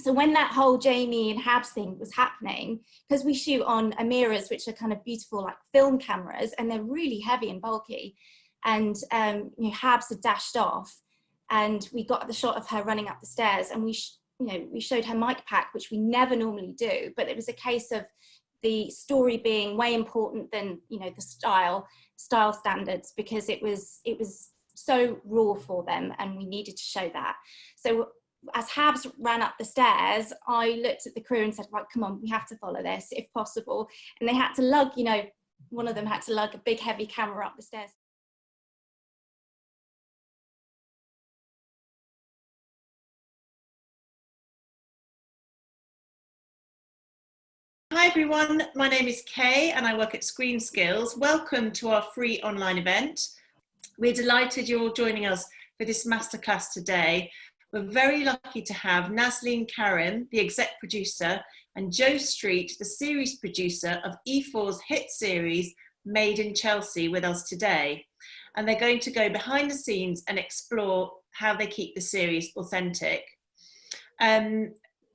So when that whole Jamie and Habs thing was happening, because we shoot on Amiras, which are kind of beautiful like film cameras, and they're really heavy and bulky, and you know, Habs had dashed off, and we got the shot of her running up the stairs, and we showed her mic pack, which we never normally do, but it was a case of the story being way important than, you know, the style standards, because it was so raw for them, and we needed to show that. So as Habs ran up the stairs, I looked at the crew and said, right, come on, we have to follow this if possible. And they had to lug, you know, one of them had to lug a big heavy camera up the stairs. Hi everyone, my name is Kay and I work at Screen Skills. Welcome to our free online event. We're delighted you're all joining us for this masterclass today. We're very lucky to have Nazleen Karim, the exec producer, and Joe Street, the series producer of E4's hit series Made in Chelsea, with us today. And they're going to go behind the scenes and explore how they keep the series authentic.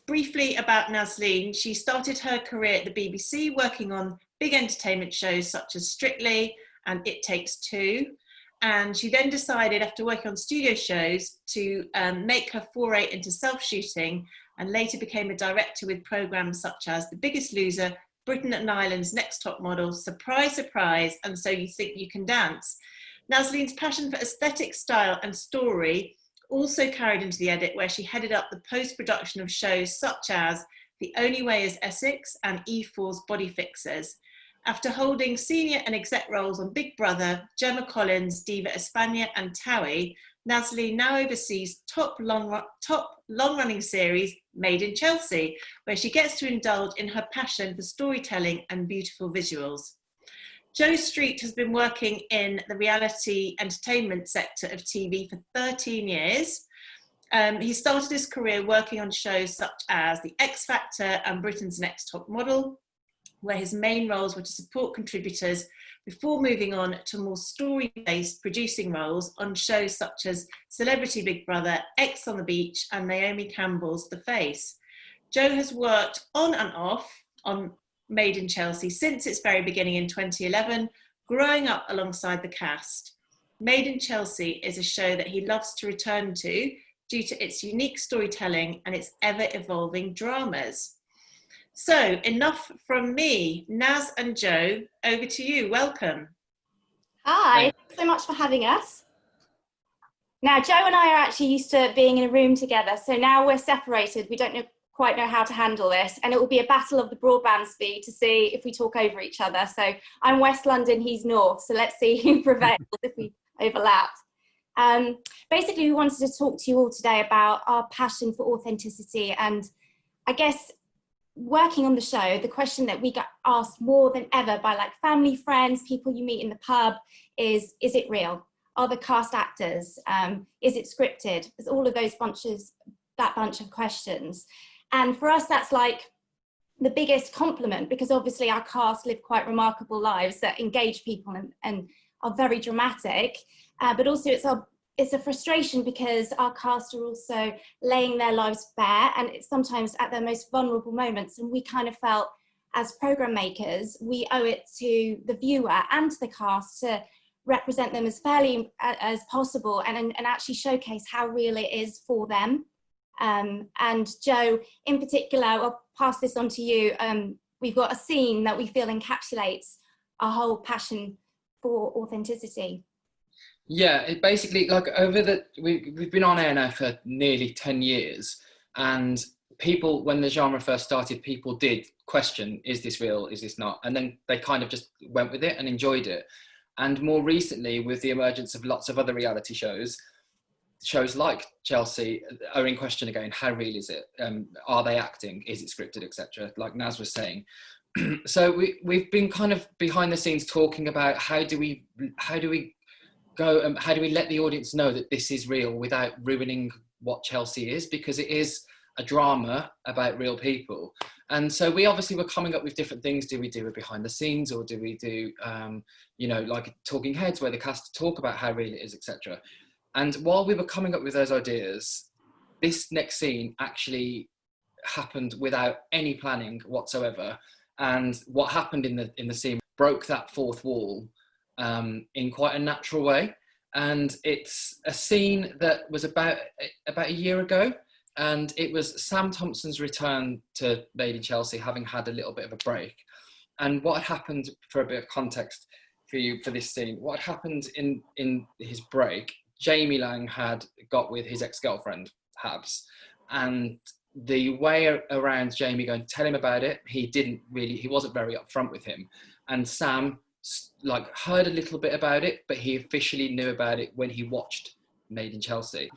Briefly about Nazleen, she started her career at the BBC working on big entertainment shows such as Strictly and It Takes Two. And she then decided, after working on studio shows, to make her foray into self-shooting, and later became a director with programmes such as The Biggest Loser, Britain and Ireland's Next Top Model, Surprise, Surprise, and So You Think You Can Dance. Nasleen's passion for aesthetic, style and story also carried into the edit, where she headed up the post-production of shows such as The Only Way is Essex and E4's Body Fixers. After holding senior and exec roles on Big Brother, Gemma Collins, Diva España and Towie, Nazleen now oversees top long-running series Made in Chelsea, where she gets to indulge in her passion for storytelling and beautiful visuals. Joe Street has been working in the reality entertainment sector of TV for 13 years. He started his career working on shows such as The X Factor and Britain's Next Top Model, where his main roles were to support contributors before moving on to more story-based producing roles on shows such as Celebrity Big Brother, X on the Beach, and Naomi Campbell's The Face. Joe has worked on and off on Made in Chelsea since its very beginning in 2011, growing up alongside the cast. Made in Chelsea is a show that he loves to return to due to its unique storytelling and its ever-evolving dramas. So enough from me. Naz and Joe, over to you. Welcome. Hi, thanks so much for having us. Now, Joe and I are actually used to being in a room together, so now we're separated. We don't quite know how to handle this, and it will be a battle of the broadband speed to see if we talk over each other. So I'm West London, he's North, so let's see who prevails if we overlap. Basically, we wanted to talk to you all today about our passion for authenticity, and I guess working on the show, the question that we get asked more than ever by like family, friends, people you meet in the pub is it real? Are the cast actors? Is it scripted? There's all of those that bunch of questions. And for us, that's like the biggest compliment, because obviously our cast live quite remarkable lives that engage people and are very dramatic, but also it's a frustration because our cast are also laying their lives bare, and it's sometimes at their most vulnerable moments. And we kind of felt, as program makers, we owe it to the viewer and to the cast to represent them as fairly as possible and actually showcase how real it is for them. And Joe, in particular, I'll pass this on to you. We've got a scene that we feel encapsulates our whole passion for authenticity. Yeah, it basically, like, we've been on air now for nearly 10 years, and people, when the genre first started, people did question, is this real, is this not? And then they kind of just went with it and enjoyed it. And more recently, with the emergence of lots of other reality shows like Chelsea are in question again. How real is it? Are they acting? Is it scripted, etc.? Like Naz was saying. So we've been kind of behind the scenes talking about how do we go, how do we let the audience know that this is real without ruining what Chelsea is, because it is a drama about real people. And so we obviously were coming up with different things. Do we do it behind the scenes, or do we do, like talking heads where the cast talk about how real it is, etc. And while we were coming up with those ideas, this next scene actually happened without any planning whatsoever. And what happened in the scene broke that fourth wall in quite a natural way. And it's a scene that was about a year ago, and it was Sam Thompson's return to Made in Chelsea, having had a little bit of a break. And what had happened, for a bit of context for you for this scene, what had happened in his break, Jamie Lang had got with his ex-girlfriend, Habs, and the way around Jamie going to tell him about it, he wasn't very upfront with him. And Sam like heard a little bit about it, but he officially knew about it when he watched Made in Chelsea.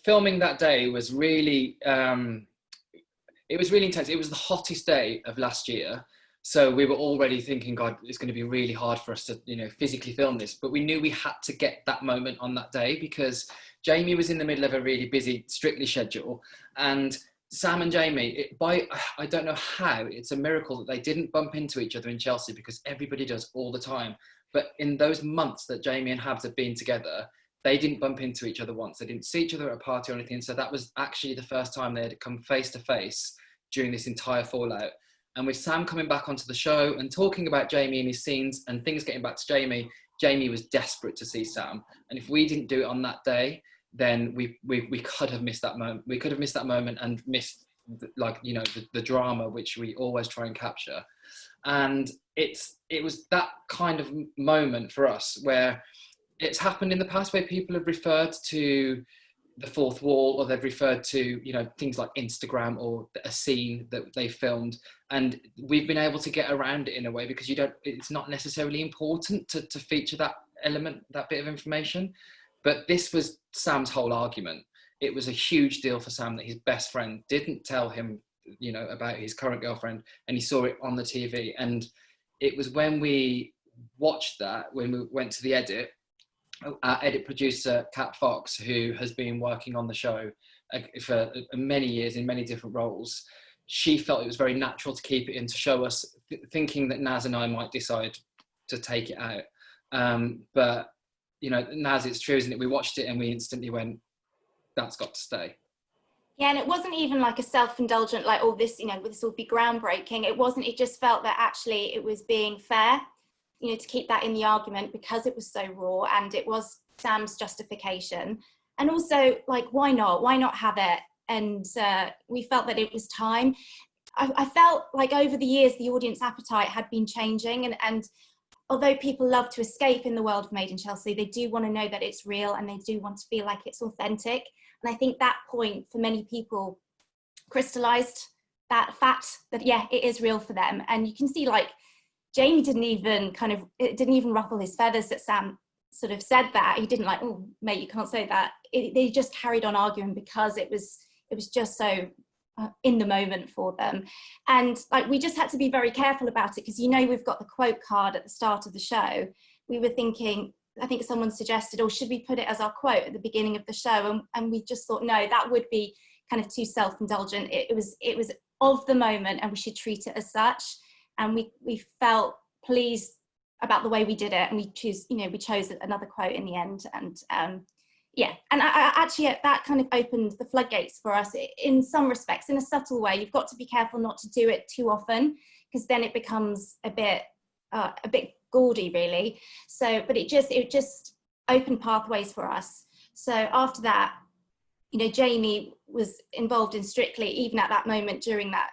Filming that day was really, it was really intense. It was the hottest day of last year. So we were already thinking, God, it's going to be really hard for us to, physically film this. But we knew we had to get that moment on that day because Jamie was in the middle of a really busy Strictly schedule. And Sam and Jamie, I don't know how, it's a miracle that they didn't bump into each other in Chelsea, because everybody does all the time. But in those months that Jamie and Habs have been together, they didn't bump into each other once. They didn't see each other at a party or anything. So that was actually the first time they had come face to face during this entire fallout. And with Sam coming back onto the show and talking about Jamie and his scenes and things getting back to Jamie, Jamie was desperate to see Sam. And if we didn't do it on that day, then we could have missed that moment. We could have missed that moment and missed the drama, which we always try and capture. And it was that kind of moment for us where it's happened in the past where people have referred to the fourth wall, or they've referred to, things like Instagram or a scene that they filmed. And we've been able to get around it in a way because it's not necessarily important to feature that element, that bit of information. But this was Sam's whole argument. It was a huge deal for Sam that his best friend didn't tell him, about his current girlfriend, and he saw it on the TV. And it was when we watched that, when we went to the edit, our edit producer, Kat Fox, who has been working on the show for many years in many different roles, she felt it was very natural to keep it in to show us, thinking that Naz and I might decide to take it out. But, Naz, it's true, isn't it? We watched it and we instantly went, that's got to stay. Yeah, and it wasn't even like a self-indulgent, like, oh, this will be groundbreaking. It wasn't, it just felt that actually it was being fair, to keep that in the argument because it was so raw and it was Sam's justification. And also, like, why not have it? And we felt that it was time. I felt like over the years, the audience appetite had been changing. And although people love to escape in the world of Made in Chelsea, they do want to know that it's real and they do want to feel like it's authentic. And I think that point for many people crystallized that fact that, yeah, it is real for them. And you can see, like, Jamie didn't even ruffle his feathers that Sam sort of said that. He didn't like, oh, mate, you can't say that. They just carried on arguing because it was just so in the moment for them. And like, we just had to be very careful about it because, we've got the quote card at the start of the show. We were thinking, I think someone suggested, oh, should we put it as our quote at the beginning of the show? And we just thought, no, that would be kind of too self-indulgent. It was of the moment and we should treat it as such. And we felt pleased about the way we did it, and we chose another quote in the end. And and I actually, that kind of opened the floodgates for us in some respects, in a subtle way. You've got to be careful not to do it too often, because then it becomes a bit gaudy, really. So, but it just opened pathways for us. So after that, Jamie was involved in Strictly, even at that moment during that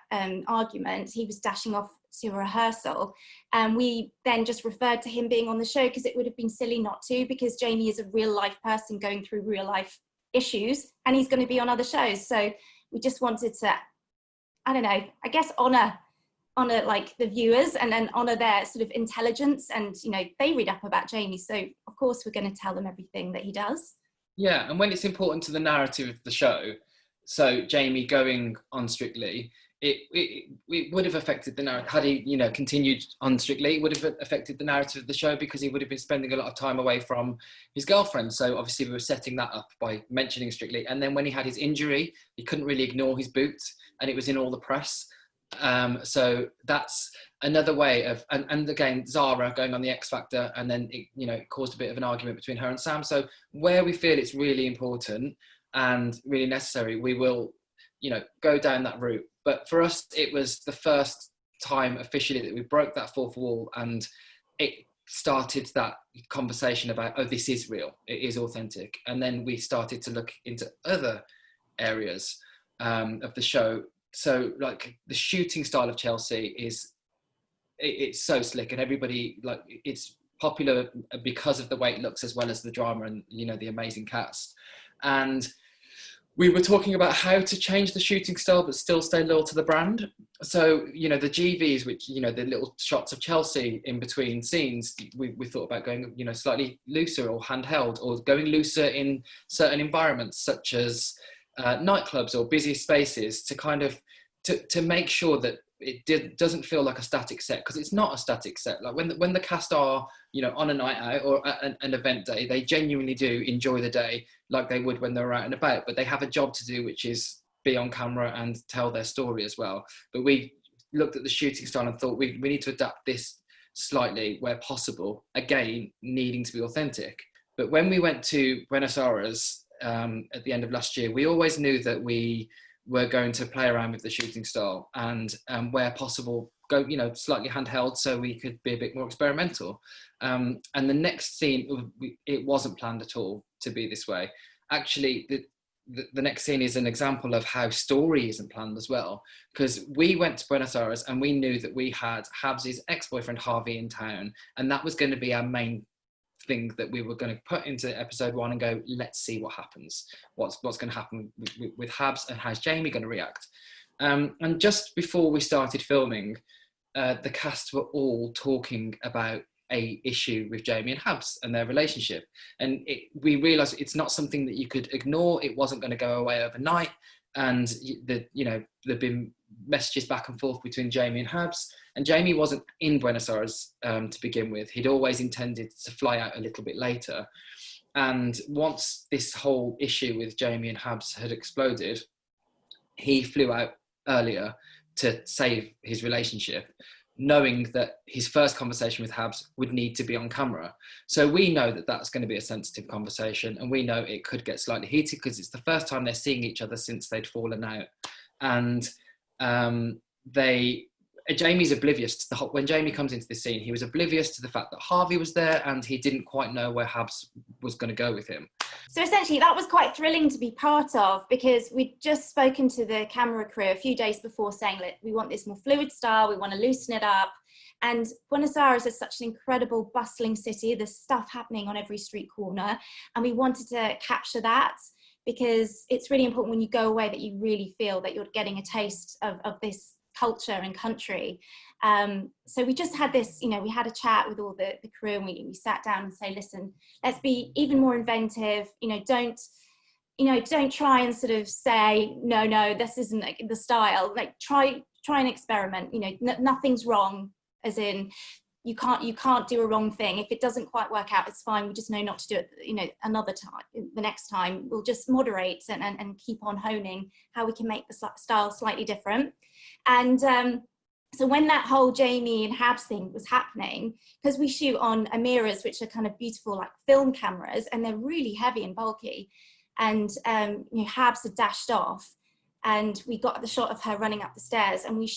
argument. He was dashing off to rehearsal, and we then just referred to him being on the show because it would have been silly not to, because Jamie is a real life person going through real life issues and he's going to be on other shows. So we just wanted to, I don't know, I guess honor like the viewers and then honor their sort of intelligence. And they read up about Jamie, so of course we're going to tell them everything that he does. Yeah, and when it's important to the narrative of the show, so Jamie going on Strictly, it would have affected the narrative. Had he, continued on Strictly, it would have affected the narrative of the show because he would have been spending a lot of time away from his girlfriend. So obviously we were setting that up by mentioning Strictly. And then when he had his injury, he couldn't really ignore his boot, and it was in all the press. So that's another way of, and again, Zara going on the X Factor, and then it caused a bit of an argument between her and Sam. So where we feel it's really important and really necessary, we will, go down that route. But for us, it was the first time officially that we broke that fourth wall, and it started that conversation about, oh, this is real, it is authentic. And then we started to look into other areas of the show. So like the shooting style of Chelsea it's so slick, and everybody, like, it's popular because of the way it looks as well as the drama and, you know, the amazing cast. And we were talking about how to change the shooting style but still stay loyal to the brand. So, you know, the GVs, which, you know, the little shots of Chelsea in between scenes, we thought about going, you know, slightly looser or handheld, or going looser in certain environments such as nightclubs or busy spaces, to kind of to make sure that it doesn't feel like a static set, because it's not a static set. Like when the cast are, you know, on a night out or an event day, they genuinely do enjoy the day like they would when they're out and about, but they have a job to do, which is be on camera and tell their story as well. But we looked at the shooting style and thought we need to adapt this slightly where possible, again needing to be authentic. But when we went to Buenos Aires at the end of last year, we always knew that we were going to play around with the shooting style and where possible go, you know, slightly handheld, so we could be a bit more experimental. And the next scene, it wasn't planned at all to be this way. Actually, the next scene is an example of how story isn't planned as well, because we went to Buenos Aires and we knew that we had Habs' ex-boyfriend Harvey in town, and that was going to be our main thing that we were going to put into episode 1 and go, let's see what happens. What's going to happen with Habs, and how's Jamie going to react? And just before we started filming, the cast were all talking about a issue with Jamie and Habs and their relationship. And we realised it's not something that you could ignore. It wasn't going to go away overnight. And there'd been messages back and forth between Jamie and Habs. And Jamie wasn't in Buenos Aires to begin with. He'd always intended to fly out a little bit later. And once this whole issue with Jamie and Habs had exploded, he flew out earlier to save his relationship, knowing that his first conversation with Habs would need to be on camera. So we know that that's going to be a sensitive conversation, and we know it could get slightly heated because it's the first time they're seeing each other since they'd fallen out. And Jamie's oblivious to when Jamie comes into the scene, he was oblivious to the fact that Harvey was there, and he didn't quite know where Habs was going to go with him. So essentially that was quite thrilling to be part of, because we'd just spoken to the camera crew a few days before saying, look, we want this more fluid style, we want to loosen it up. And Buenos Aires is such an incredible bustling city, there's stuff happening on every street corner, and we wanted to capture that, because it's really important when you go away that you really feel that you're getting a taste of this culture and country. So we just had this, we had a chat with all the crew, and we sat down and say, listen, let's be even more inventive, don't try and sort of say, no, this isn't like the style, like try and experiment, nothing's wrong, as in you can't do a wrong thing. If it doesn't quite work out, it's fine. We just know not to do it, another time, the next time. We'll just moderate and keep on honing how we can make the style slightly different. And so when that whole Jamie and Habs thing was happening, because we shoot on Amiras, which are kind of beautiful like film cameras, and they're really heavy and bulky, and Habs had dashed off, and we got the shot of her running up the stairs, and we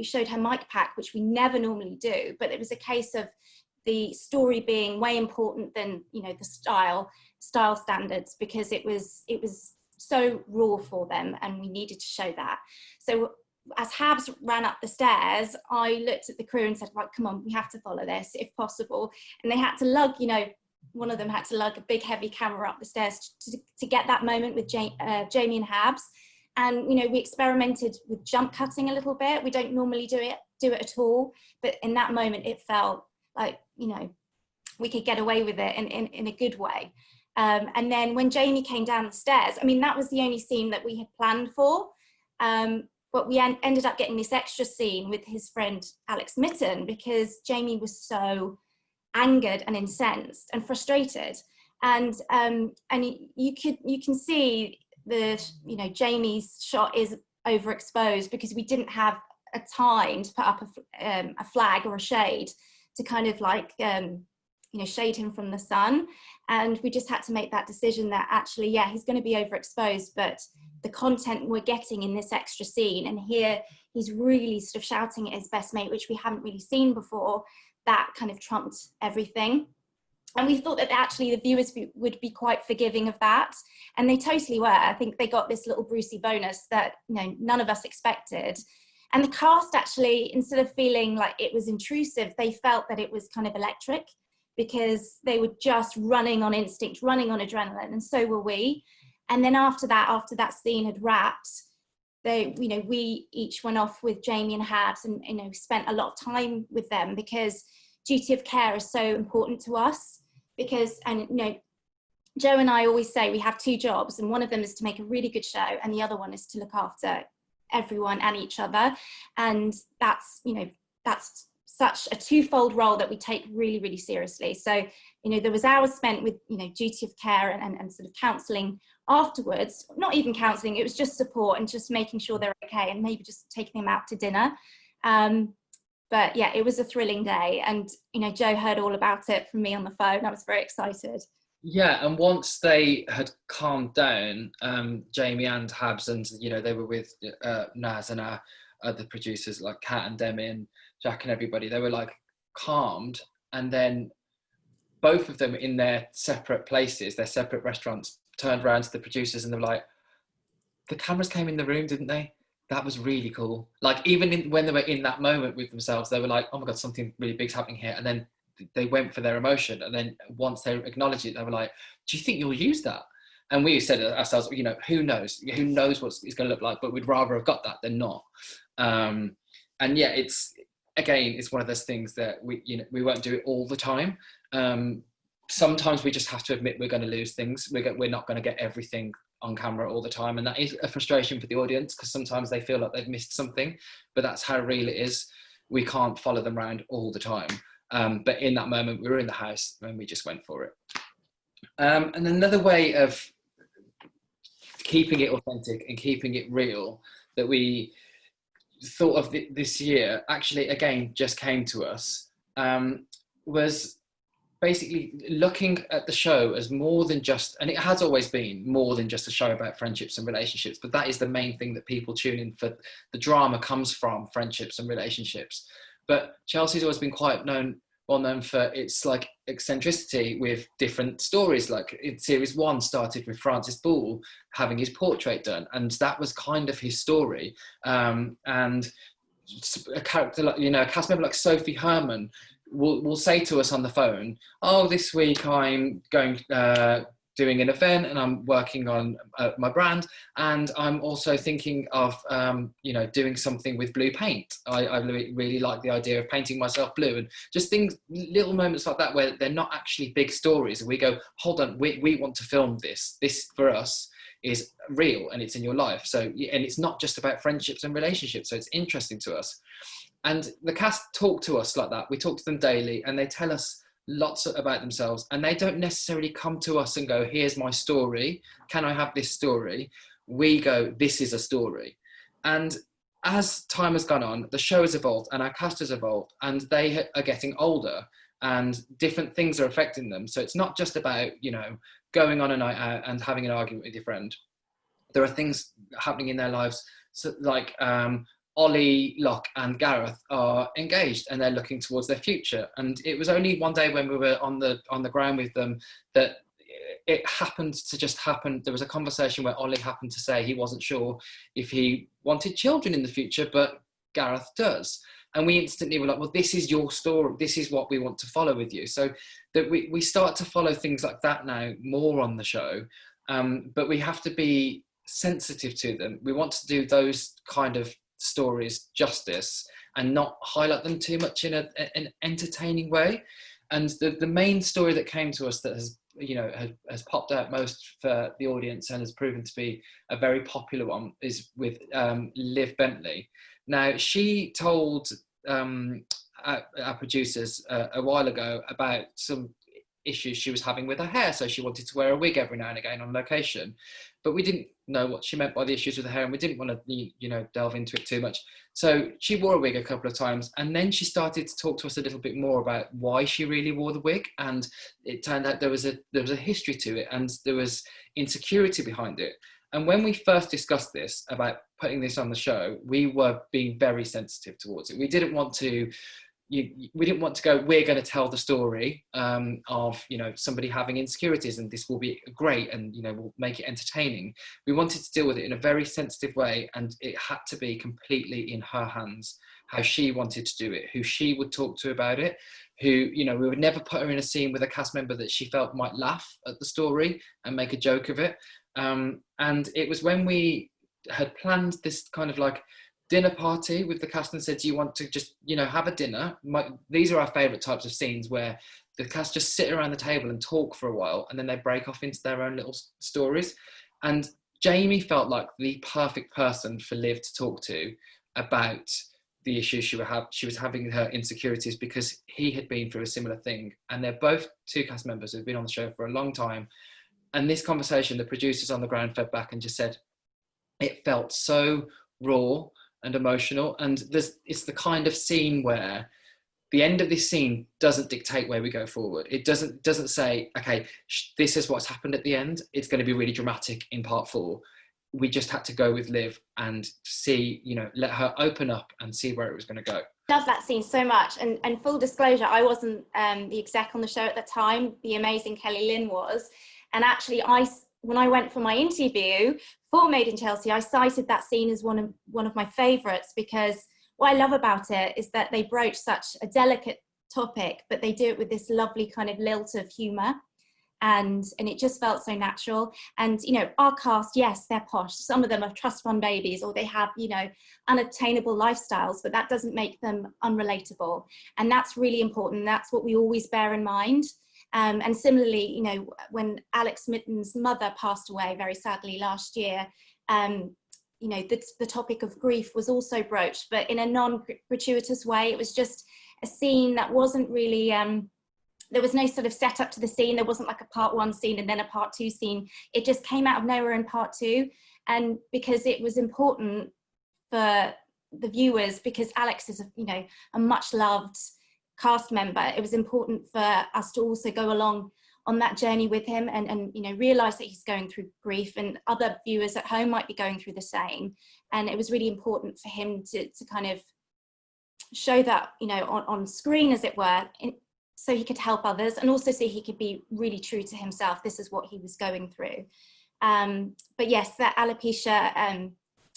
showed her mic pack, which we never normally do, but it was a case of the story being way important than the style standards, because it was so raw for them, and we needed to show that. So as Habs ran up the stairs, I looked at the crew and said, right, come on, we have to follow this if possible. And they had to lug, one of them had to lug a big heavy camera up the stairs to get that moment with Jamie and Habs. And, we experimented with jump cutting a little bit. We don't normally do it at all. But in that moment, it felt like, we could get away with it in a good way. And then when Jamie came down the stairs, that was the only scene that we had planned for. But we ended up getting this extra scene with his friend Alex Mitten, because Jamie was so angered and incensed and frustrated. And you can see Jamie's shot is overexposed, because we didn't have a time to put up a flag or a shade to kind of like shade him from the sun. And we just had to make that decision that actually, yeah, he's going to be overexposed, but the content we're getting in this extra scene, and here he's really sort of shouting at his best mate, which we haven't really seen before, that kind of trumped everything. And we thought that actually the viewers would be quite forgiving of that. And they totally were. I think they got this little Brucey bonus that none of us expected. And the cast actually, instead of feeling like it was intrusive, they felt that it was kind of electric, because they were just running on instinct, running on adrenaline, and so were we. And then after that scene had wrapped, we each went off with Jamie and Habs and spent a lot of time with them, because duty of care is so important to us. Because Joe and I always say we have two jobs, and one of them is to make a really good show, and the other one is to look after everyone and each other. And that's such a twofold role that we take really, really seriously. So, there was hours spent with, duty of care and sort of counselling afterwards. Not even counselling, it was just support and just making sure they're okay, and maybe just taking them out to dinner. But yeah, it was a thrilling day. And, Joe heard all about it from me on the phone. I was very excited. Yeah, and once they had calmed down, Jamie and Habs, and they were with Naz and our other producers like Kat and Demi and Jack and everybody, they were like calmed. And then both of them in their separate places, their separate restaurants, turned around to the producers and they were like, the cameras came in the room, didn't they? That was really cool. Like, even when they were in that moment with themselves, they were like, oh my God, something really big's happening here. And then they went for their emotion. And then once they acknowledged it, they were like, do you think you'll use that? And we said to ourselves, who knows? Who knows what it's going to look like? But we'd rather have got that than not. And yeah, it's one of those things that we won't do it all the time. Sometimes we just have to admit we're going to lose things. We're not going to get everything on camera all the time, and that is a frustration for the audience, because sometimes they feel like they've missed something, but that's how real it is. We can't follow them around all the time, but in that moment we were in the house and we just went for it. And another way of keeping it authentic and keeping it real that we thought of this year, actually again just came to us, was basically looking at the show as more than just, and it has always been more than just a show about friendships and relationships, but that is the main thing that people tune in for. The drama comes from friendships and relationships. But Chelsea's always been quite well known for its like eccentricity with different stories. Like in series 1 started with Francis Ball having his portrait done, and that was kind of his story. And a character like, a cast member like Sophie Herman will say to us on the phone, oh, this week I'm going doing an event and I'm working on my brand, and I'm also thinking of doing something with blue paint. I really like the idea of painting myself blue, and just things, little moments like that where they're not actually big stories, and we go, hold on, we want to film this for us is real and it's in your life. So, and it's not just about friendships and relationships, so it's interesting to us. And the cast talk to us like that. We talk to them daily, and they tell us lots about themselves, and they don't necessarily come to us and go, here's my story, can I have this story? We go, this is a story. And as time has gone on, the show has evolved and our cast has evolved, and they are getting older and different things are affecting them. So it's not just about, going on a night out and having an argument with your friend. There are things happening in their lives, so like Ollie, Locke and Gareth are engaged and they're looking towards their future. And it was only one day when we were on the ground with them that it happened to just happen. There was a conversation where Ollie happened to say he wasn't sure if he wanted children in the future, but Gareth does. And we instantly were like, well, this is your story. This is what we want to follow with you. So that we start to follow things like that now more on the show. But we have to be sensitive to them. We want to do those kind of stories justice and not highlight them too much in an entertaining way. And the main story that came to us that has popped out most for the audience and has proven to be a very popular one is with Liv Bentley. Now, she told our producers a while ago about some issues she was having with her hair, so she wanted to wear a wig every now and again on location. But we didn't know what she meant by the issues with the hair, and we didn't want to, you know, delve into it too much. So she wore a wig a couple of times, and then she started to talk to us a little bit more about why she really wore the wig. And it turned out there was a history to it, and there was insecurity behind it. And when we first discussed this about putting this on the show, we were being very sensitive towards it. We didn't want to go, we're going to tell the story of, you know, somebody having insecurities and this will be great and, you know, we'll make it entertaining. We wanted to deal with it in a very sensitive way, and it had to be completely in her hands, how she wanted to do it, who she would talk to about it, who, you know, we would never put her in a scene with a cast member that she felt might laugh at the story and make a joke of it. And it was when we had planned this kind of like dinner party with the cast and said, do you want to just, you know, have a dinner? These are our favourite types of scenes where the cast just sit around the table and talk for a while, and then they break off into their own little stories. And Jamie felt like the perfect person for Liv to talk to about the issues she was having, her insecurities, because he had been through a similar thing. And they're both two cast members who've been on the show for a long time. And this conversation, the producers on the ground fed back and just said, it felt so raw and emotional. And it's the kind of scene where the end of this scene doesn't dictate where we go forward. It doesn't say, okay, this is what's happened at the end. It's going to be really dramatic in part 4. We just had to go with Liv and see, you know, let her open up and see where it was going to go. Love that scene so much. And full disclosure, I wasn't the exec on the show at the time. The amazing Kelly Lynn was. And actually, when I went for my interview for Made in Chelsea, I cited that scene as one of my favourites, because what I love about it is that they broach such a delicate topic, but they do it with this lovely kind of lilt of humour. And it just felt so natural. And, you know, our cast, yes, they're posh. Some of them are trust fund babies, or they have, you know, unattainable lifestyles, but that doesn't make them unrelatable. And that's really important. That's what we always bear in mind. And similarly, you know, when Alex Mitten's mother passed away very sadly last year, you know, the topic of grief was also broached, but in a non-gratuitous way. It was just a scene that wasn't really, there was no sort of setup to the scene. There wasn't like a part 1 scene and then a part 2 scene. It just came out of nowhere in part 2. And because it was important for the viewers, because Alex is, you know, a much loved cast member, it was important for us to also go along on that journey with him and you know, realise that he's going through grief, and other viewers at home might be going through the same. And it was really important for him to kind of show that, you know, on screen, as it were, so he could help others, and also so he could be really true to himself. This is what he was going through. But yes, that alopecia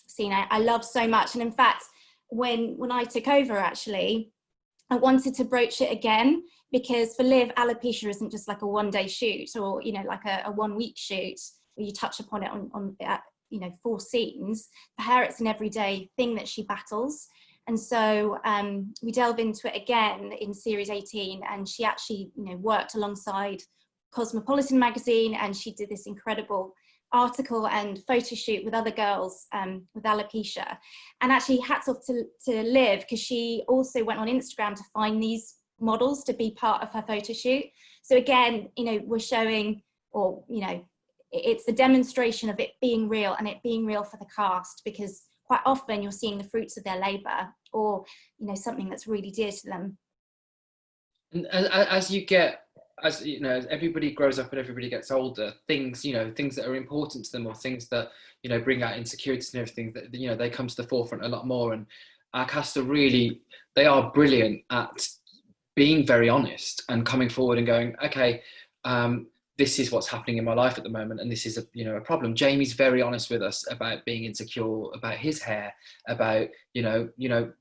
scene I love so much. And in fact, when I took over, actually, I wanted to broach it again, because for Liv, alopecia isn't just like a one-day shoot, or, you know, like a 1-week shoot where you touch upon it on you know, 4 scenes. For her, it's an everyday thing that she battles. And so we delve into it again in series 18, and she actually, you know, worked alongside Cosmopolitan magazine, and she did this incredible article and photo shoot with other girls with alopecia. And actually, hats off to Liv, because she also went on Instagram to find these models to be part of her photo shoot. So again, you know, we're showing, or, you know, it's the demonstration of it being real, and it being real for the cast, because quite often you're seeing the fruits of their labour, or, you know, something that's really dear to them. And as you know, as everybody grows up and everybody gets older, things that are important to them, or things that, you know, bring out insecurities and everything, that, you know, they come to the forefront a lot more. And our cast they are brilliant at being very honest and coming forward and going, okay, this is what's happening in my life at the moment, and this is a problem. Jamie's very honest with us about being insecure about his hair, about you know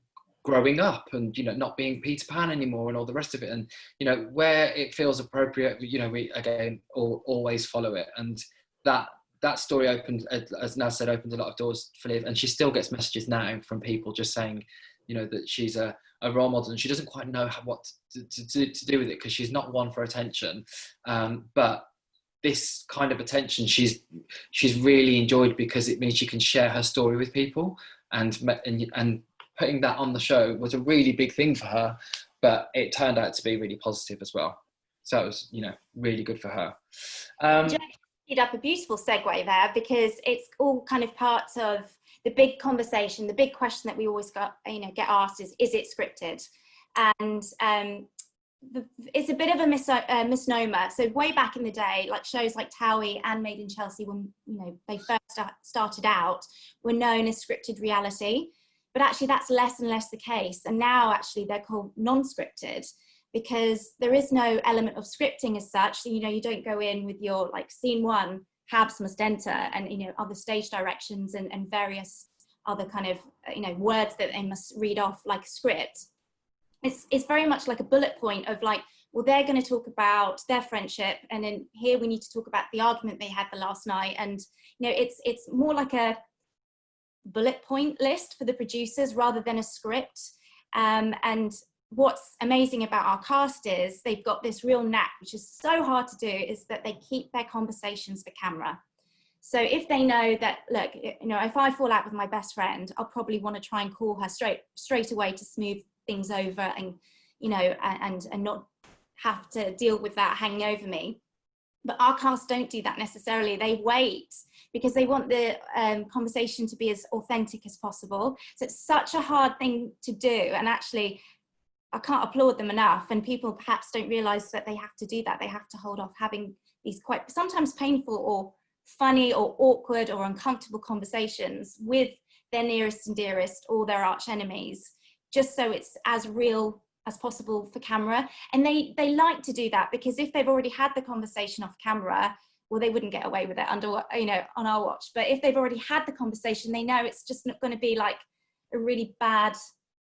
growing up, and, you know, not being Peter Pan anymore, and all the rest of it. And, you know, where it feels appropriate, you know, we again always follow it. And that story opened, as Naz said, opened a lot of doors for Liv, and she still gets messages now from people just saying, you know, that she's a role model, and she doesn't quite know what to do with it, because she's not one for attention, but this kind of attention she's really enjoyed, because it means she can share her story with people, and putting that on the show was a really big thing for her, but it turned out to be really positive as well. So it was, you know, really good for her. You'd up a beautiful segue there, because it's all kind of parts of the big conversation. The big question that we always get asked is it scripted? And it's a bit of a misnomer. So way back in the day, like shows like Towie and Made in Chelsea, when they first started out, were known as scripted reality. But actually that's less and less the case. And now actually they're called non-scripted, because there is no element of scripting as such. So, you don't go in with your like scene one, Habs must enter, and other stage directions and various other kind of words that they must read off like a script. It's very much like a bullet point of like, well, they're going to talk about their friendship, and then here we need to talk about the argument they had the last night. And it's more like a bullet point list for the producers rather than a script. And what's amazing about our cast is they've got this real knack, which is so hard to do, is that they keep their conversations for camera. So if they know that, look, if I fall out with my best friend, I'll probably want to try and call her straight away to smooth things over, and and not have to deal with that hanging over me. But our cast don't do that necessarily. They wait, because they want the conversation to be as authentic as possible. So it's such a hard thing to do, and actually I can't applaud them enough. And people perhaps don't realize that they have to do that. They have to hold off having these quite sometimes painful or funny or awkward or uncomfortable conversations with their nearest and dearest or their arch enemies, just so it's as real as possible for camera. And they like to do that, because if they've already had the conversation off camera, well, they wouldn't get away with it on our watch. But if they've already had the conversation, they know it's just not going to be like a really bad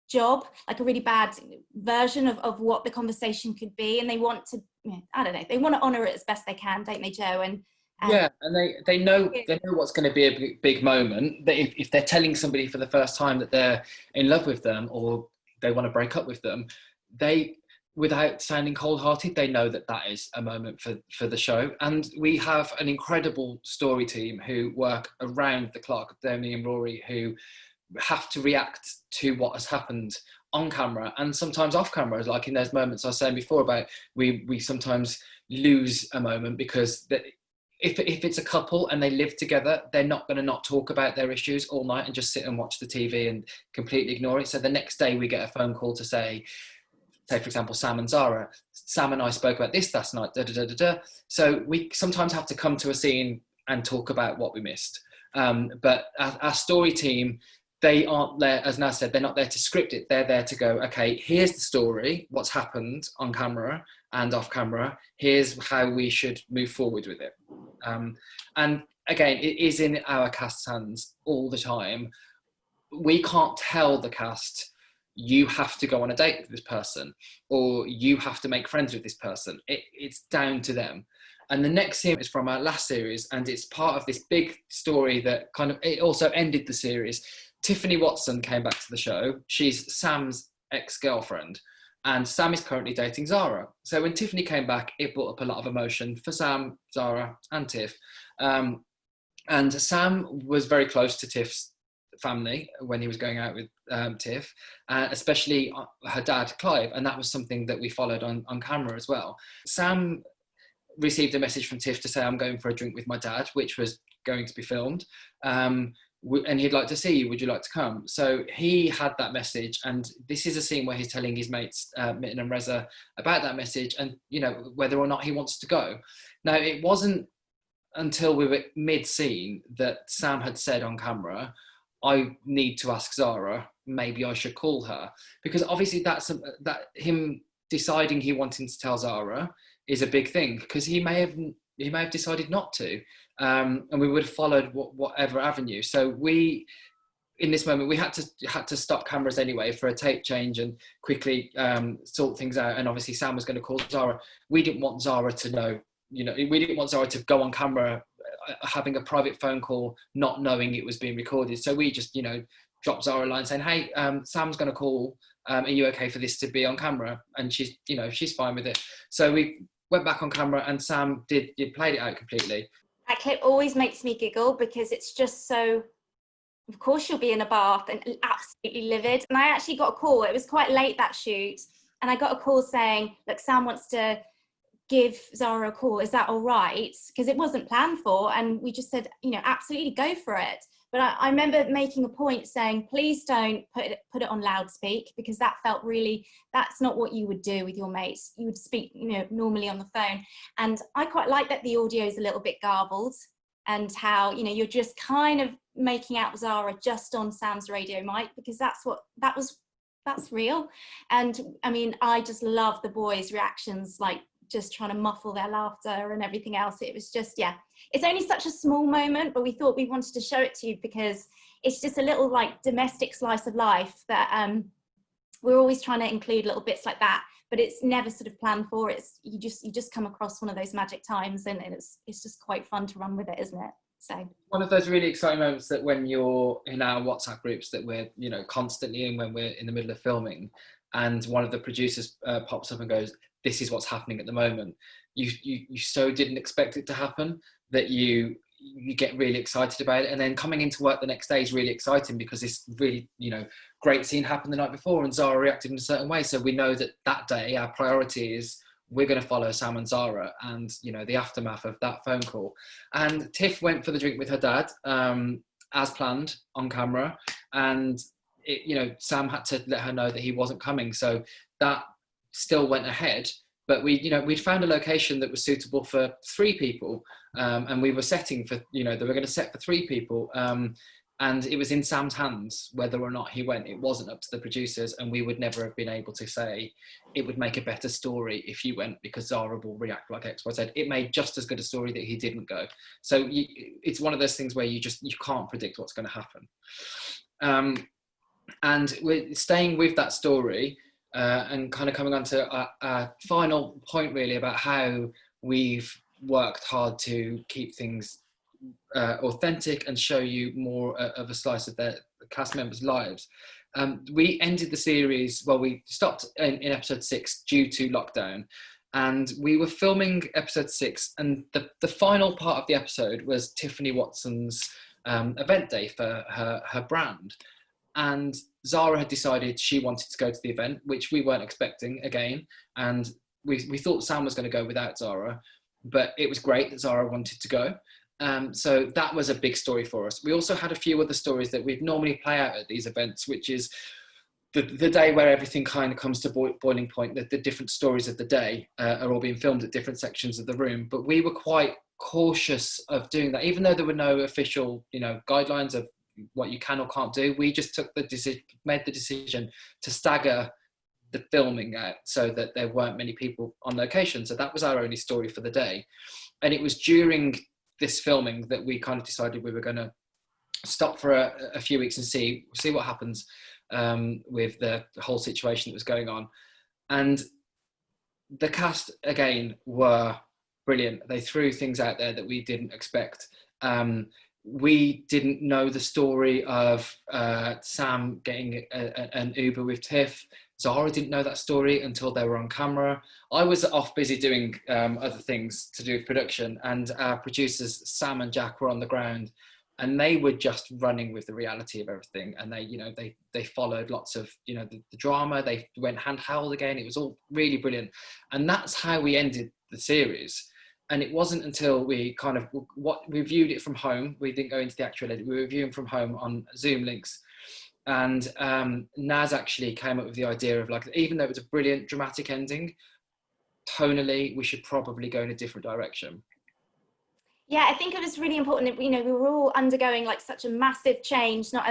job, like a really bad version of what the conversation could be. And they want to, I don't know, they want to honor it as best they can, don't they, Joe? And yeah, and they know what's going to be a big moment. That if they're telling somebody for the first time that they're in love with them or they want to break up with them, they, without sounding cold-hearted, they know that is a moment for the show. And we have an incredible story team who work around the clock, Demi and Rory, who have to react to what has happened on camera and sometimes off camera. Like in those moments I was saying before about we sometimes lose a moment because if it's a couple and they live together, they're not going to not talk about their issues all night and just sit and watch the TV and completely ignore it. So the next day we get a phone call to say, for example, Sam and Zara, Sam and I spoke about this last night, da, da, da, da, da. So we sometimes have to come to a scene and talk about what we missed. But our story team, they aren't there, as Naz said, they're not there to script it. They're there to go, okay, here's the story, what's happened on camera and off camera. Here's how we should move forward with it. And again, it is in our cast's hands all the time. We can't tell the cast, you have to go on a date with this person, or you have to make friends with this person. It's down to them. And the next scene is from our last series, and it's part of this big story that kind of, it also ended the series. Tiffany Watson came back to the show. She's Sam's ex-girlfriend, and Sam is currently dating Zara. So when Tiffany came back, it brought up a lot of emotion for Sam, Zara, and Tiff. And Sam was very close to Tiff's family when he was going out with Tiff, especially her dad, Clive, and that was something that we followed on camera as well. Sam received a message from Tiff to say, I'm going for a drink with my dad, which was going to be filmed. And he'd like to see you, would you like to come? So he had that message, and this is a scene where he's telling his mates Mitten and Reza about that message and whether or not he wants to go. Now, it wasn't until we were mid-scene that Sam had said on camera, I need to ask Zara, maybe I should call her, because obviously that him deciding he wanted to tell Zara is a big thing, because he may have decided not to. And we would have followed whatever avenue. So we, in this moment, we had to stop cameras anyway for a tape change and quickly sort things out. And obviously Sam was going to call Zara. We didn't want Zara to know, we didn't want Zara to go on camera having a private phone call, not knowing it was being recorded. So we just, dropped Zara a line saying, hey, Sam's going to call. Are you okay for this to be on camera? And she's, she's fine with it. So we went back on camera, and Sam did played it out completely. That clip always makes me giggle, because it's just so, of course you'll be in a bath and absolutely livid. And I actually got a call, it was quite late that shoot, and I got a call saying, look, Sam wants to give Zara a call? Is that all right? Because it wasn't planned for, and we just said, you know, absolutely go for it. But I remember making a point saying, please don't put it on loudspeak, because that felt really, that's not what you would do with your mates. You would speak, you know, normally on the phone. And I quite like that the audio is a little bit garbled, and how, you know, you're just kind of making out Zara just on Sam's radio mic, because that's real. And I mean, I just love the boys' reactions, like just trying to muffle their laughter and everything else. It was just, yeah, it's only such a small moment, but we thought we wanted to show it to you because it's just a little like domestic slice of life that we're always trying to include little bits like that, but it's never sort of planned for. It's you just come across one of those magic times, and it's just quite fun to run with it, isn't it? So one of those really exciting moments that when you're in our WhatsApp groups that we're, you know, constantly in when we're in the middle of filming, and one of the producers pops up and goes, this is what's happening at the moment. You so didn't expect it to happen that you get really excited about it. And then coming into work the next day is really exciting because this really, you know, great scene happened the night before and Zara reacted in a certain way. So we know that that day our priority is we're going to follow Sam and Zara, and, you know, the aftermath of that phone call. And Tiff went for the drink with her dad, as planned on camera. And, you know, Sam had to let her know that he wasn't coming. So that still went ahead, but we'd found a location that was suitable for 3 people, and we were setting for, you know, they were going to set for 3 people, and it was in Sam's hands whether or not he went. It wasn't up to the producers, and we would never have been able to say it would make a better story if you went because Zara will react like X, Y, Z. It made just as good a story that he didn't go. So it's one of those things where you can't predict what's going to happen. And we're staying with that story. And kind of coming on to our final point really about how we've worked hard to keep things authentic and show you more of a slice of the cast members' lives. We ended the series, well, we stopped in episode 6 due to lockdown, and we were filming episode 6, and the final part of the episode was Tiffany Watson's event day for her brand. And Zara had decided she wanted to go to the event, which we weren't expecting again. And we thought Sam was going to go without Zara, but it was great that Zara wanted to go. So that was a big story for us. We also had a few other stories that we'd normally play out at these events, which is the day where everything kind of comes to boiling point, that the different stories of the day are all being filmed at different sections of the room. But we were quite cautious of doing that, even though there were no official, you know, guidelines of what you can or can't do. We just made the decision to stagger the filming out so that there weren't many people on location. So that was our only story for the day. And it was during this filming that we kind of decided we were going to stop for a few weeks and see what happens with the whole situation that was going on. And the cast again were brilliant. They threw things out there that we didn't expect. We didn't know the story of Sam getting an Uber with Tiff. Zara didn't know that story until they were on camera. I was off busy doing other things to do with production, and our producers, Sam and Jack, were on the ground, and they were just running with the reality of everything. And they followed lots of, you know, the drama. They went handheld again. It was all really brilliant. And that's how we ended the series. And it wasn't until we viewed it from home. We didn't go into the actual edit. We were viewing from home on Zoom links. And Naz actually came up with the idea of, like, even though it was a brilliant dramatic ending, tonally, we should probably go in a different direction. Yeah, I think it was really important that, you know, we were all undergoing like such a massive change, not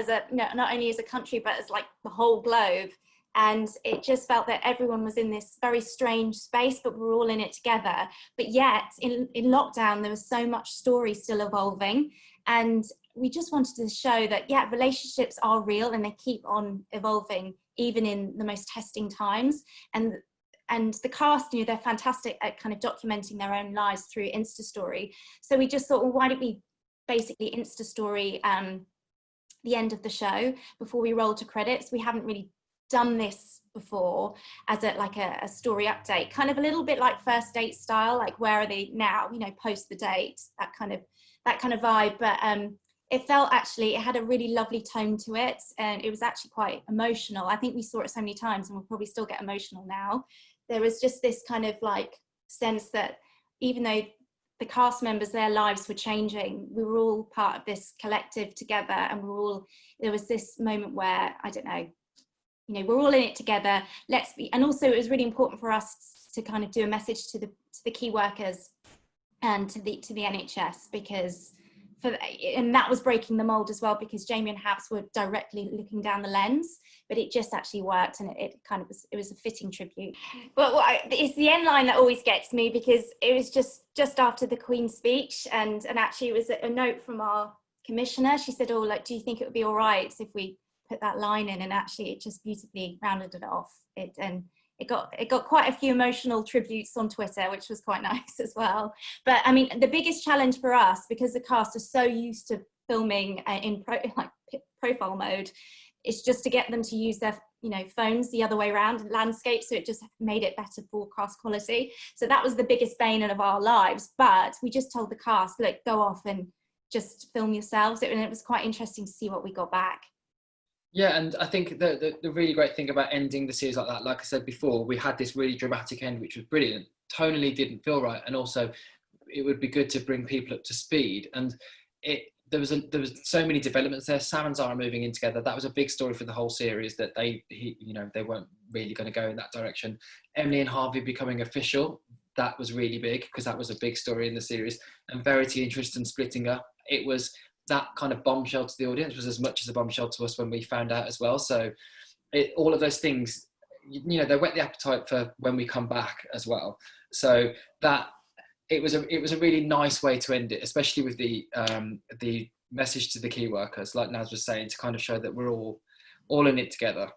only as a country, but as like the whole globe. And it just felt that everyone was in this very strange space, but we're all in it together. But yet in lockdown, there was so much story still evolving. And we just wanted to show that, yeah, relationships are real and they keep on evolving, even in the most testing times. And the cast, you know, they're fantastic at kind of documenting their own lives through Insta story. So we just thought, well, why don't we basically Insta story the end of the show before we roll to credits? We haven't really done this before as a story update, kind of a little bit like First Date style, like where are they now, you know, post the date, that kind of vibe. But it had a really lovely tone to it, and it was actually quite emotional. I think we saw it so many times and we'll probably still get emotional now. There was just this kind of like sense that even though the cast members, their lives were changing, we were all part of this collective together, and there was this moment where, I don't know, you know, we're all in it together, and also it was really important for us to kind of do a message to the key workers and to the NHS, because and that was breaking the mold as well, because Jamie and Habs were directly looking down the lens, but it just actually worked, and it was a fitting tribute. But it's the end line that always gets me, because it was just after the Queen's speech, and actually it was a note from our commissioner. She said, "Oh, like, do you think it would be all right if we put that line in?" And actually it just beautifully rounded it off. It got quite a few emotional tributes on Twitter, which was quite nice as well. But I mean, the biggest challenge for us, because the cast are so used to filming in profile mode, is just to get them to use their phones the other way around, landscape, so it just made it better broadcast quality. So that was the biggest bane of our lives. But we just told the cast, look, go off and just film yourselves. And it was quite interesting to see what we got back. Yeah, and I think the really great thing about ending the series like that, like I said before, we had this really dramatic end, which was brilliant. Tonally didn't feel right, and also it would be good to bring people up to speed. And there was so many developments there. Sam and Zara moving in together, that was a big story for the whole series, that they weren't really going to go in that direction. Emily and Harvey becoming official, that was really big, because that was a big story in the series. And Verity and Tristan splitting up, it was that kind of bombshell to the audience, was as much as a bombshell to us when we found out as well. So all of those things, they whet the appetite for when we come back as well. So that it was a really nice way to end it, especially with the message to the key workers, like Naz was saying, to kind of show that we're all in it together.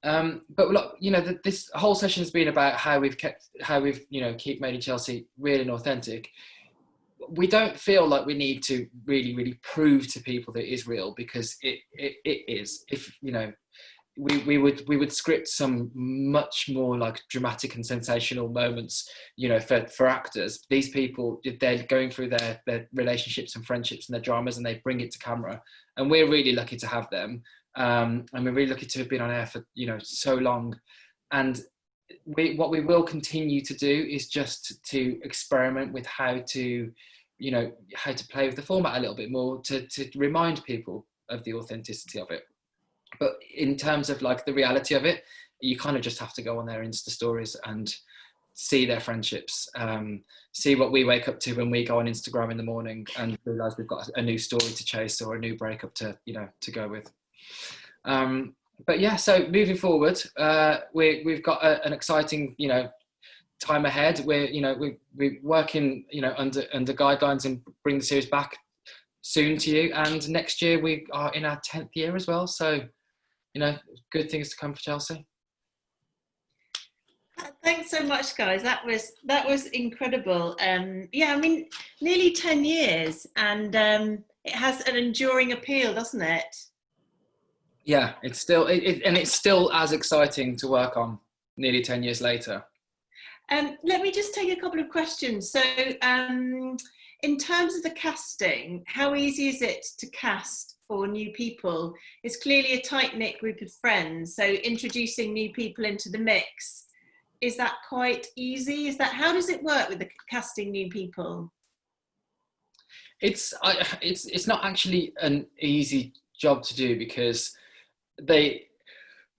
But look, this whole session has been about how we've keep Made in Chelsea real and authentic. We don't feel like we need to really, really prove to people that it is real, because it is. If we would script some much more like dramatic and sensational moments, for actors. These people, they're going through their relationships and friendships and their dramas, and they bring it to camera, and we're really lucky to have them, and we're really lucky to have been on air for so long. And what we will continue to do is just to experiment with how to play with the format a little bit more, to remind people of the authenticity of it. But in terms of like the reality of it, you kind of just have to go on their Insta stories and see their friendships, see what we wake up to when we go on Instagram in the morning, and realise we've got a new story to chase, or a new breakup to go with. But yeah, so moving forward, we've got an exciting, time ahead. We're working, under guidelines, and bring the series back soon to you. And next year we are in our 10th year as well. So, good things to come for Chelsea. Thanks so much, guys. That was incredible. Yeah, I mean, nearly 10 years, and it has an enduring appeal, doesn't it? Yeah, it's still it's still as exciting to work on nearly 10 years later. Let me just take a couple of questions. So, in terms of the casting, how easy is it to cast for new people? It's clearly a tight-knit group of friends, so introducing new people into the mix, is that quite easy? How does it work with the casting new people? It's not actually an easy job to do, because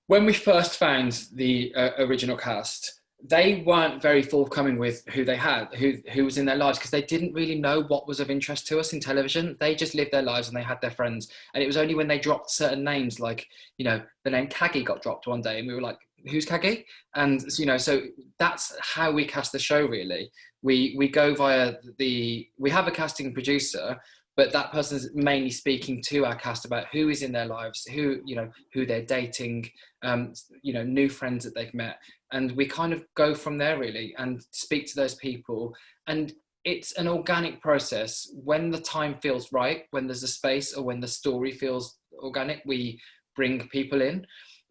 when we first found the original cast, they weren't very forthcoming with who they had, who was in their lives, because they didn't really know what was of interest to us in television. They just lived their lives and they had their friends. And it was only when they dropped certain names, like, the name Kagi got dropped one day, and we were like, who's Kagi? And, so that's how we cast the show, really. We go via we have a casting producer, but that person's mainly speaking to our cast about who is in their lives, who they're dating, new friends that they've met. And we kind of go from there, really, and speak to those people. And it's an organic process. When the time feels right, when there's a space, or when the story feels organic, we bring people in,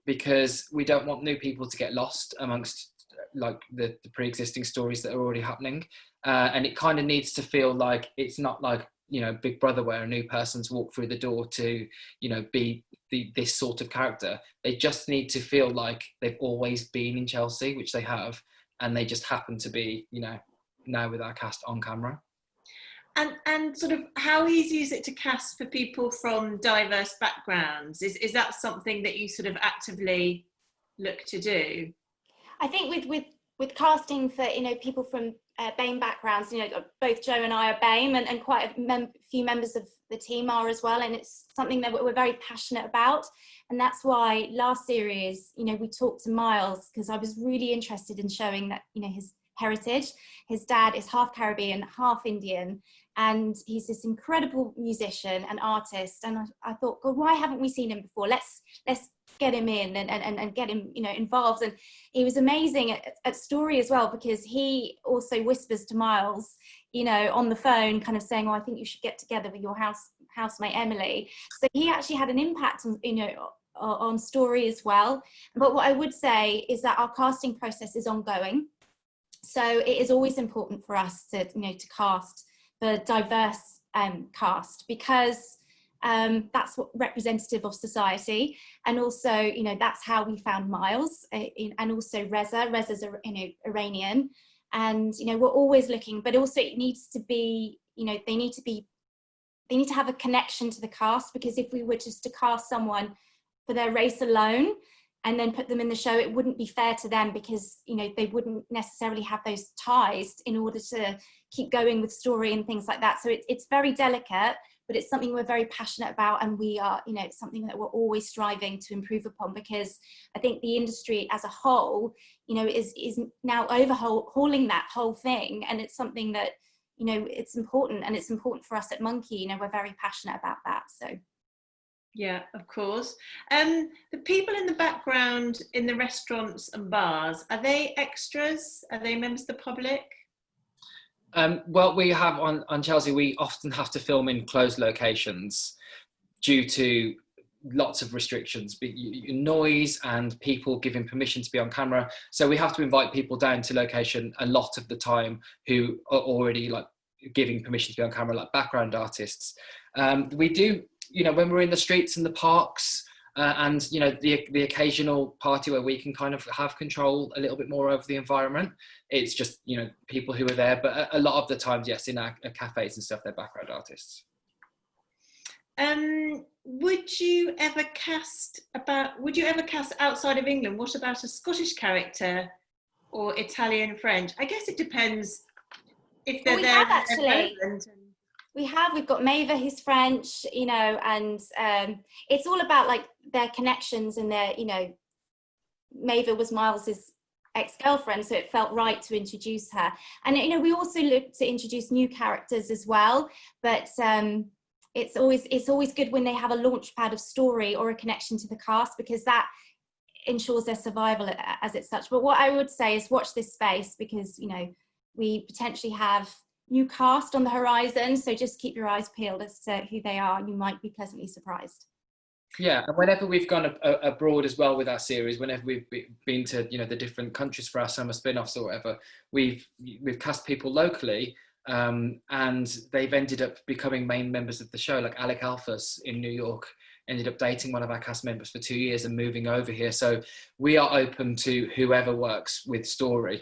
because we don't want new people to get lost amongst like the pre-existing stories that are already happening. And it kind of needs to feel like it's not like, Big Brother, where a new person's walked through the door to, be this sort of character. They just need to feel like they've always been in Chelsea, which they have, and they just happen to be, you know, now with our cast on camera. And sort of how easy is it to cast for people from diverse backgrounds? Is that something that you sort of actively look to do? I think with casting for, you know, people from BAME backgrounds, you know, both Joe and I are BAME, and quite a few members of the team are as well, and it's something that we're very passionate about. And that's why last series, you know, we talked to Miles, because I was really interested in showing that, you know, his heritage. His dad is half Caribbean, half Indian, and he's this incredible musician and artist. And I thought, God, why haven't we seen him before? Let's get him in and get him, you know, involved. And he was amazing at story as well, because he also whispers to Miles, you know, on the phone, kind of saying, oh, I think you should get together with your housemate Emily. So he actually had an impact on, you know, on story as well. But what I would say is that our casting process is ongoing. So it is always important for us to, you know, to cast the diverse cast, because that's what representative of society. And also, you know, that's how we found Miles, and also Reza's, you know, Iranian. And, you know, we're always looking, but also it needs to be, you know, they need to have a connection to the cast, because if we were just to cast someone for their race alone and then put them in the show, it wouldn't be fair to them, because, you know, they wouldn't necessarily have those ties in order to keep going with story and things like that. So it's very delicate, but it's something we're very passionate about, and we are, you know, it's something that we're always striving to improve upon, because I think the industry as a whole, you know, is now overhauling that whole thing. And it's something that, you know, it's important, and it's important for us at Monkey. You know, we're very passionate about that. So yeah, of course. The people in the background in the restaurants and bars, are they extras? Are they members of the public? Well, we have on Chelsea, we often have to film in closed locations due to lots of restrictions, noise and people giving permission to be on camera. So we have to invite people down to location a lot of the time who are already like giving permission to be on camera, like background artists. We do, you know, when we're in the streets and the parks, and, you know, the occasional party where we can kind of have control a little bit more over the environment, it's just, you know, people who are there. But a lot of the times, yes, in our cafes and stuff, they're background artists. Would you ever cast outside of England? What about a Scottish character or Italian, French? I guess it depends if they're there. Actually. We've got Maeva, who's French, you know, and it's all about like their connections and their, you know, Maeva was Miles's ex-girlfriend, so it felt right to introduce her. And, you know, we also look to introduce new characters as well, but it's always good when they have a launch pad of story or a connection to the cast, because that ensures their survival as it's such. But what I would say is watch this space, because, you know, we potentially have new cast on the horizon, so just keep your eyes peeled as to who they are, and you might be pleasantly surprised. Yeah, and whenever we've gone abroad as well with our series, whenever we've been to, you know, the different countries for our summer spin-offs or whatever, we've cast people locally, and they've ended up becoming main members of the show. Like Alec Alphas in New York ended up dating one of our cast members for 2 years and moving over here. So we are open to whoever works with story.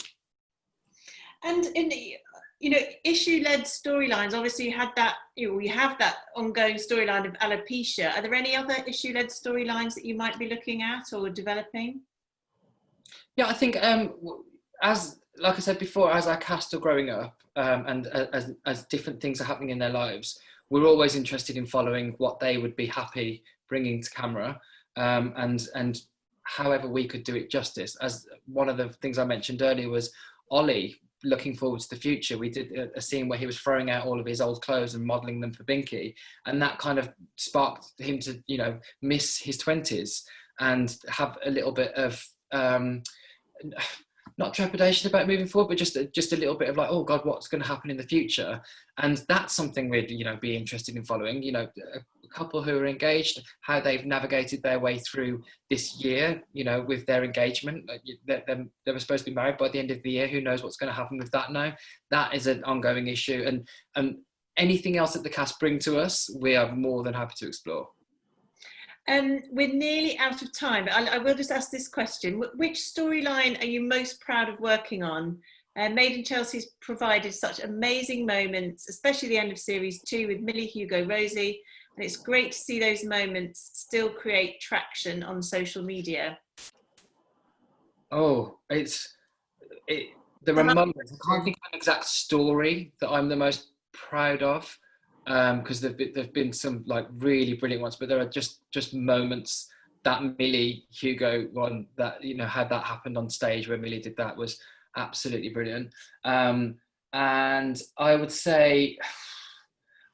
And in the, you know, issue-led storylines, obviously you have that ongoing storyline of alopecia. Are there any other issue-led storylines that you might be looking at or developing? Yeah, I think as like I said before, as our cast are growing up, and as different things are happening in their lives, we're always interested in following what they would be happy bringing to camera, and however we could do it justice. As one of the things I mentioned earlier was Ollie looking forward to the future. We did a scene where he was throwing out all of his old clothes and modelling them for Binky, and that kind of sparked him to, you know, miss his 20s and have a little bit of not trepidation about moving forward, but just a little bit of like, oh God, what's going to happen in the future? And that's something we'd, you know, be interested in following. You know, a couple who are engaged, how they've navigated their way through this year, you know, with their engagement. They were supposed to be married by the end of the year. Who knows what's going to happen with that now? That is an ongoing issue. And anything else that the cast bring to us, we are more than happy to explore. We're nearly out of time, but I will just ask this question. Which storyline are you most proud of working on? Made in Chelsea's provided such amazing moments, especially the end of series 2 with Millie, Hugo, Rosie, and it's great to see those moments still create traction on social media. Oh, there are moments. I can't think of an exact story that I'm the most proud of, because there've been some like really brilliant ones, but there are just moments. That Millie Hugo one, that, you know, had that happened on stage where Millie did that, was absolutely brilliant. And I would say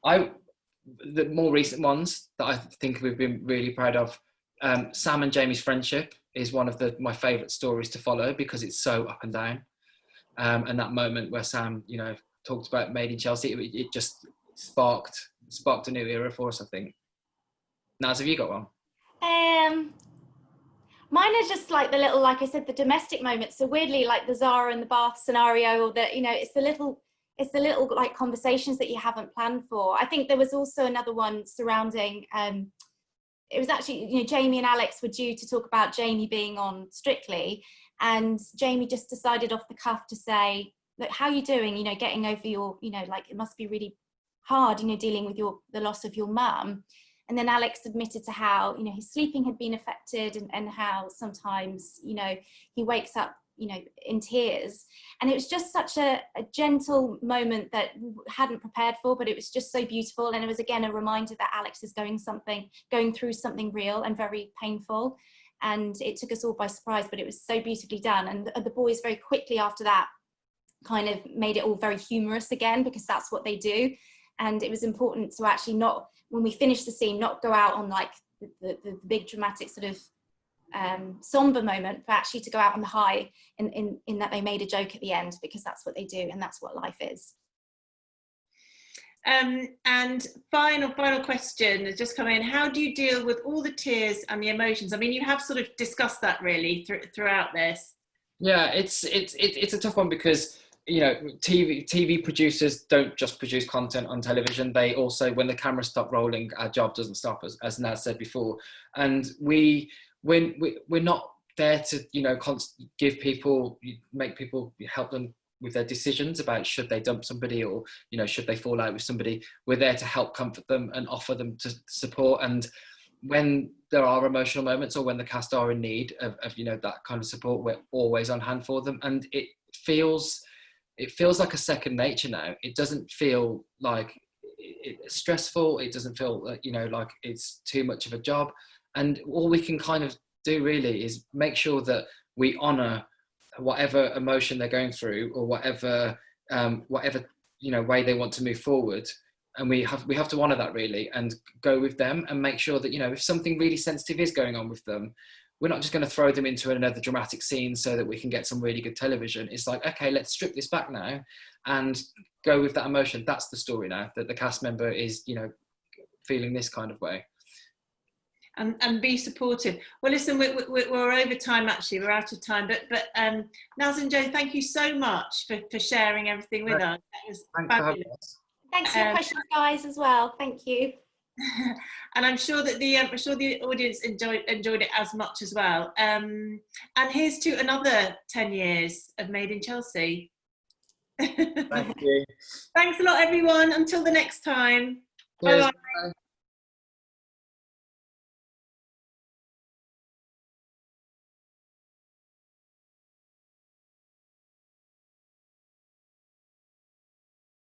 the more recent ones that I think we've been really proud of, Sam and Jamie's friendship is one of my favourite stories to follow, because it's so up and down. And that moment where Sam, you know, talked about Made in Chelsea, it just sparked a new era for us, I think. Naz, have you got one? Mine are just like the little, like I said, the domestic moments. So weirdly, like the Zara and the bath scenario, or the, you know, it's the little like conversations that you haven't planned for. I think there was also another one surrounding, it was actually, you know, Jamie and Alex were due to talk about Jamie being on Strictly, and Jamie just decided off the cuff to say, look, how are you doing? You know, getting over your, you know, like it must be really hard, you know, dealing with the loss of your mum. And then Alex admitted to how, you know, his sleeping had been affected, and how sometimes, you know, he wakes up, you know, in tears. And it was just such a gentle moment that we hadn't prepared for, but it was just so beautiful. And it was, again, a reminder that Alex is going through something real and very painful. And it took us all by surprise, but it was so beautifully done. And the boys very quickly after that kind of made it all very humorous again, because that's what they do. And it was important to actually not, when we finished the scene, not go out on like the big dramatic sort of somber moment, but actually to go out on the high in that they made a joke at the end, because that's what they do and that's what life is. And final question has just come in. How do you deal with all the tears and the emotions? I mean, you have sort of discussed that really throughout this. Yeah, it's a tough one, because, you know, TV producers don't just produce content on television. They also, when the cameras stop rolling, our job doesn't stop, as Naz said before. And we're not there to, you know, make people, help them with their decisions about should they dump somebody, or, you know, should they fall out with somebody. We're there to help comfort them and offer them to support. And when there are emotional moments, or when the cast are in need of you know, that kind of support, we're always on hand for them. And it feels like a second nature now. It doesn't feel like it's stressful. It doesn't feel like, you know, like it's too much of a job. And all we can kind of do really is make sure that we honour whatever emotion they're going through, or whatever you know, way they want to move forward. And we have to honour that really, and go with them, and make sure that, you know, if something really sensitive is going on with them, we're not just going to throw them into another dramatic scene so that we can get some really good television. It's like, okay, let's strip this back now and go with that emotion. That's the story now, that the cast member is, you know, feeling this kind of way. And be supportive. Well, listen, we're over time, actually. We're out of time. But Naz and Joe, thank you so much for sharing everything with us. That was fabulous. Thanks for your questions, guys, as well. Thank you. And I'm sure that the audience enjoyed it as much as well. And here's to another 10 years of Made in Chelsea. Thank you. Thanks a lot, everyone. Until the next time. Cheers. Bye. Bye.